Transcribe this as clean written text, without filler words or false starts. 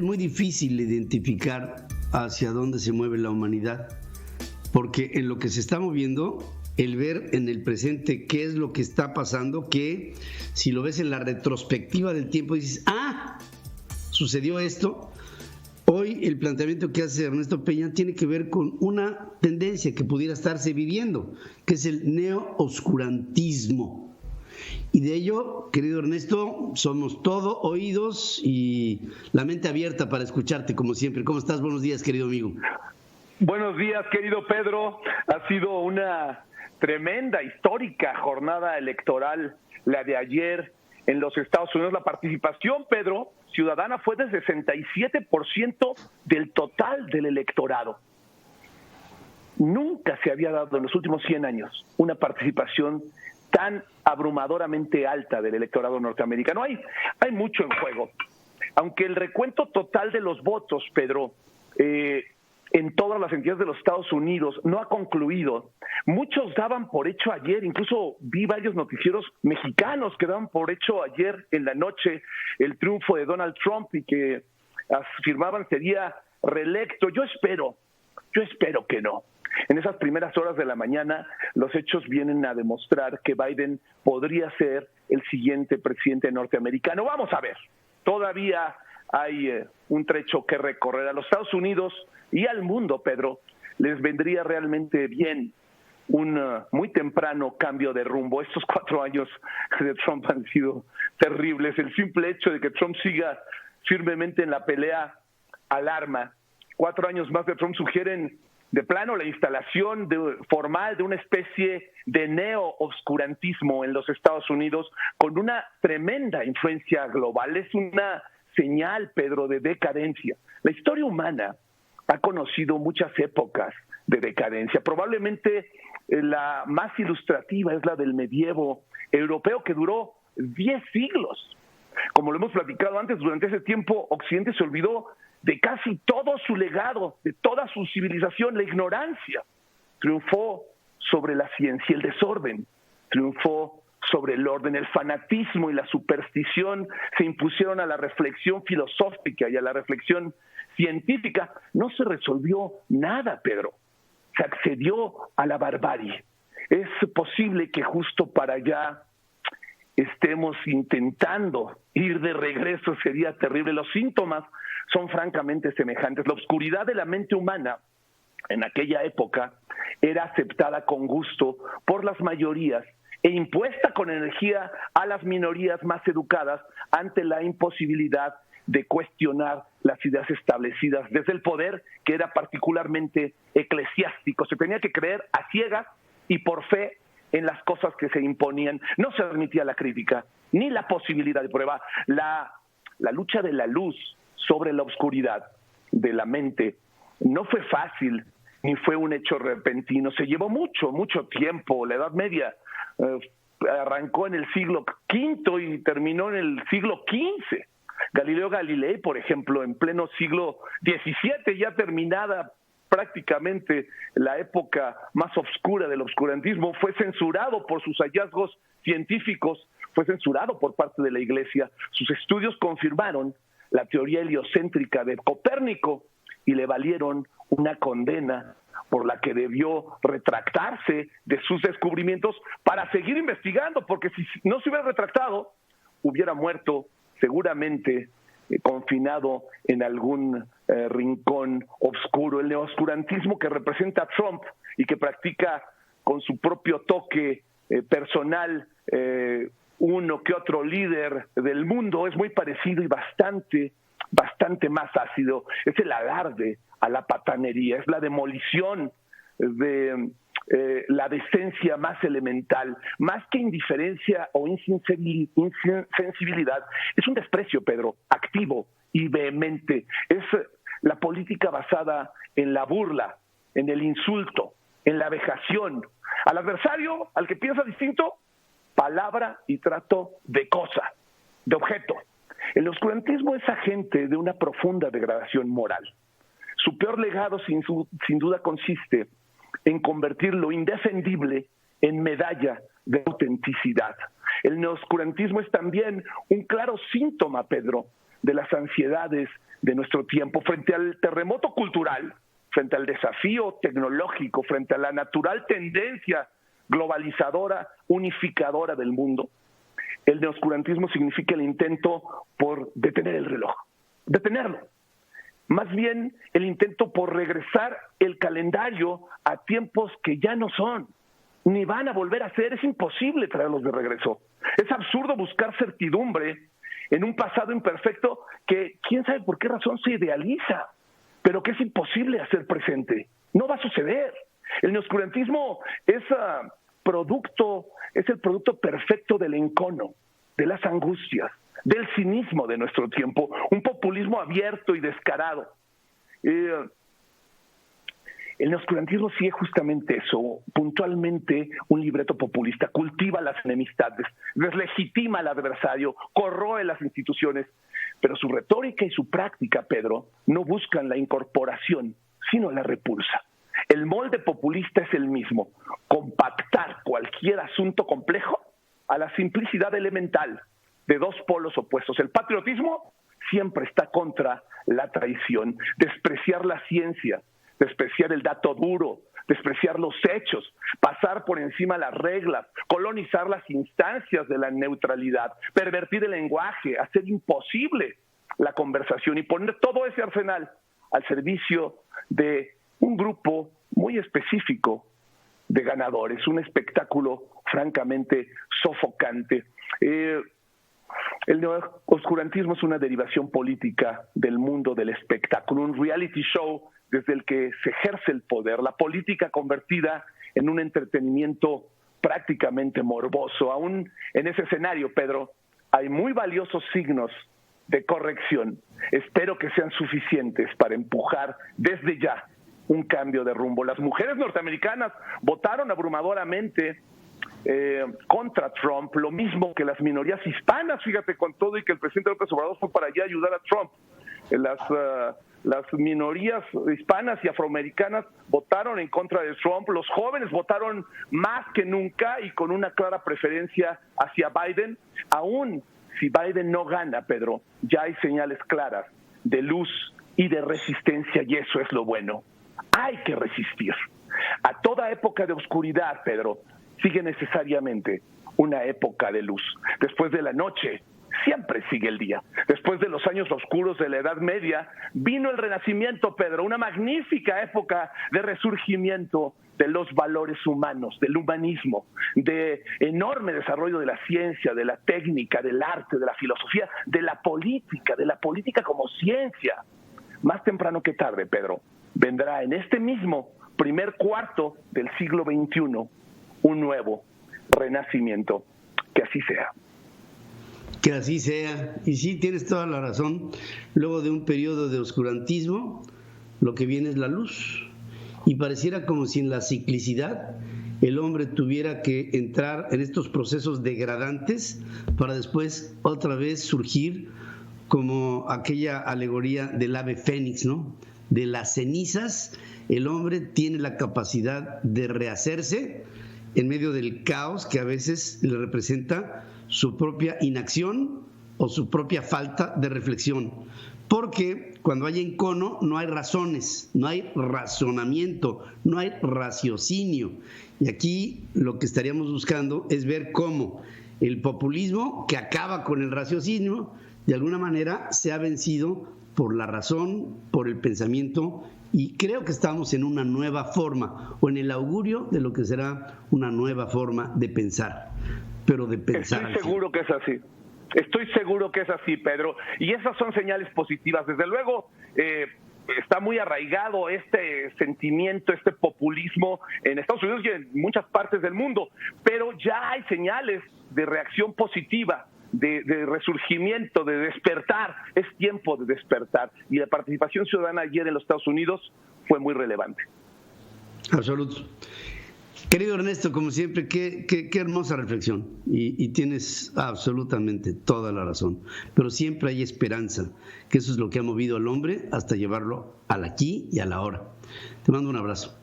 Es muy difícil identificar hacia dónde se mueve la humanidad, porque en lo que se está moviendo, el ver en el presente qué es lo que está pasando, que si lo ves en la retrospectiva del tiempo dices, sucedió esto. Hoy el planteamiento que hace Ernesto Peña tiene que ver con una tendencia que pudiera estarse viviendo, que es el neo-oscurantismo. Y de ello, querido Ernesto, somos todo oídos y la mente abierta para escucharte como siempre. ¿Cómo estás? Buenos días, querido amigo. Buenos días, querido Pedro. Ha sido una tremenda, histórica jornada electoral, la de ayer en los Estados Unidos. La participación, Pedro, ciudadana fue del 67% del total del electorado. Nunca se había dado en los últimos 100 años una participación tan abrumadoramente alta del electorado norteamericano. Hay mucho en juego. Aunque el recuento total de los votos, Pedro, en todas las entidades de los Estados Unidos no ha concluido. Muchos daban por hecho ayer, incluso vi varios noticieros mexicanos que daban por hecho ayer en la noche el triunfo de Donald Trump y que afirmaban sería reelecto. Yo espero que no. En esas primeras horas de la mañana, los hechos vienen a demostrar que Biden podría ser el siguiente presidente norteamericano. Vamos a ver, todavía hay un trecho que recorrer. A los Estados Unidos y al mundo, Pedro, les vendría realmente bien un muy temprano cambio de rumbo. Estos 4 años de Trump han sido terribles. El simple hecho de que Trump siga firmemente en la pelea alarma. 4 años más de Trump sugieren de plano la instalación formal de una especie de neo-oscurantismo en los Estados Unidos con una tremenda influencia global. Es una señal, Pedro, de decadencia. La historia humana ha conocido muchas épocas de decadencia. Probablemente la más ilustrativa es la del medievo europeo, que duró 10 siglos. Como lo hemos platicado antes, durante ese tiempo Occidente se olvidó de casi todo su legado, de toda su civilización. La ignorancia triunfó sobre la ciencia, el desorden triunfó sobre el orden, el fanatismo y la superstición se impusieron a la reflexión filosófica y a la reflexión científica. No se resolvió nada, Pedro. Se accedió a la barbarie. Es posible que justo para allá estemos intentando ir de regreso. Sería terrible. Los síntomas son francamente semejantes. La oscuridad de la mente humana en aquella época era aceptada con gusto por las mayorías e impuesta con energía a las minorías más educadas ante la imposibilidad de cuestionar las ideas establecidas desde el poder, que era particularmente eclesiástico. Se tenía que creer a ciegas y por fe en las cosas que se imponían. No se admitía la crítica, ni la posibilidad de prueba. La lucha de la luz sobre la oscuridad de la mente no fue fácil, ni fue un hecho repentino. Se llevó mucho tiempo. La Edad Media arrancó en el siglo V y terminó en el siglo XV. Galileo Galilei, por ejemplo, en pleno siglo XVII, ya terminada prácticamente la época más oscura del oscurantismo, fue censurado por sus hallazgos científicos, fue censurado por parte de la Iglesia. Sus estudios confirmaron la teoría heliocéntrica de Copérnico y le valieron una condena por la que debió retractarse de sus descubrimientos para seguir investigando, porque si no se hubiera retractado, hubiera muerto seguramente confinado en algún rincón oscuro. El neoscurantismo que representa Trump y que practica con su propio toque personal uno que otro líder del mundo es muy parecido y bastante más ácido. Es el alarde a la patanería, es la demolición de la decencia más elemental, más que indiferencia o insensibilidad, es un desprecio, Pedro, activo y vehemente. Es la política basada en la burla, en el insulto, en la vejación. Al adversario, al que piensa distinto, palabra y trato de cosa, de objeto. El oscurantismo es agente de una profunda degradación moral. Su peor legado, sin duda, consiste en convertir lo indefendible en medalla de autenticidad. El neoscurantismo es también un claro síntoma, Pedro, de las ansiedades de nuestro tiempo, frente al terremoto cultural, frente al desafío tecnológico, frente a la natural tendencia globalizadora, unificadora del mundo. El neoscurantismo significa el intento por detener el reloj, detenerlo. Más bien el intento por regresar el calendario a tiempos que ya no son, ni van a volver a ser. Es imposible traerlos de regreso. Es absurdo buscar certidumbre en un pasado imperfecto que quién sabe por qué razón se idealiza, pero que es imposible hacer presente. No va a suceder. El neoscurantismo es el producto perfecto del encono, de las angustias, del cinismo de nuestro tiempo, un populismo abierto y descarado. El neoscurantismo sigue justamente eso, puntualmente un libreto populista, cultiva las enemistades, deslegitima al adversario, corroe las instituciones, pero su retórica y su práctica, Pedro, no buscan la incorporación, sino la repulsa. El molde populista es el mismo, compactar cualquier asunto complejo a la simplicidad elemental de dos polos opuestos. El patriotismo siempre está contra la traición, despreciar la ciencia, despreciar el dato duro, despreciar los hechos, pasar por encima las reglas, colonizar las instancias de la neutralidad, pervertir el lenguaje, hacer imposible la conversación y poner todo ese arsenal al servicio de un grupo muy específico de ganadores, un espectáculo francamente sofocante. El neoscurantismo es una derivación política del mundo del espectáculo, un reality show desde el que se ejerce el poder, la política convertida en un entretenimiento prácticamente morboso. Aún en ese escenario, Pedro, hay muy valiosos signos de corrección. Espero que sean suficientes para empujar desde ya un cambio de rumbo. Las mujeres norteamericanas votaron abrumadoramente contra Trump, lo mismo que las minorías hispanas, fíjate, con todo y que el presidente López Obrador fue para allá a ayudar a Trump. Las minorías hispanas y afroamericanas votaron en contra de Trump, los jóvenes votaron más que nunca y con una clara preferencia hacia Biden. Aún si Biden no gana, Pedro, ya hay señales claras de luz y de resistencia, y eso es lo bueno. Hay que resistir. A toda época de oscuridad, Pedro, sigue necesariamente una época de luz. Después de la noche, siempre sigue el día. Después de los años oscuros de la Edad Media, vino el Renacimiento, Pedro, una magnífica época de resurgimiento de los valores humanos, del humanismo, de enorme desarrollo de la ciencia, de la técnica, del arte, de la filosofía, de la política como ciencia. Más temprano que tarde, Pedro, vendrá en este mismo primer cuarto del siglo XXI un nuevo renacimiento. Que así sea. Que así sea. Y sí, tienes toda la razón. Luego de un periodo de oscurantismo, lo que viene es la luz. Y pareciera como si en la ciclicidad el hombre tuviera que entrar en estos procesos degradantes para después otra vez surgir como aquella alegoría del ave fénix, ¿no? De las cenizas, el hombre tiene la capacidad de rehacerse en medio del caos que a veces le representa su propia inacción o su propia falta de reflexión. Porque cuando hay encono no hay razones, no hay razonamiento, no hay raciocinio. Y aquí lo que estaríamos buscando es ver cómo el populismo, que acaba con el raciocinio, de alguna manera se ha vencido por la razón, por el pensamiento, y creo que estamos en una nueva forma, o en el augurio de lo que será una nueva forma de pensar, pero de pensar. Estoy seguro que es así. Estoy seguro que es así, Pedro. Y esas son señales positivas. Desde luego, está muy arraigado este sentimiento, este populismo en Estados Unidos y en muchas partes del mundo, pero ya hay señales de reacción positiva, de resurgimiento, de despertar. Es tiempo de despertar. Y la participación ciudadana ayer en los Estados Unidos fue muy relevante. Absoluto. Querido Ernesto, como siempre, qué hermosa reflexión. Y tienes absolutamente toda la razón. Pero siempre hay esperanza, que eso es lo que ha movido al hombre hasta llevarlo al aquí y a la ahora. Te mando un abrazo.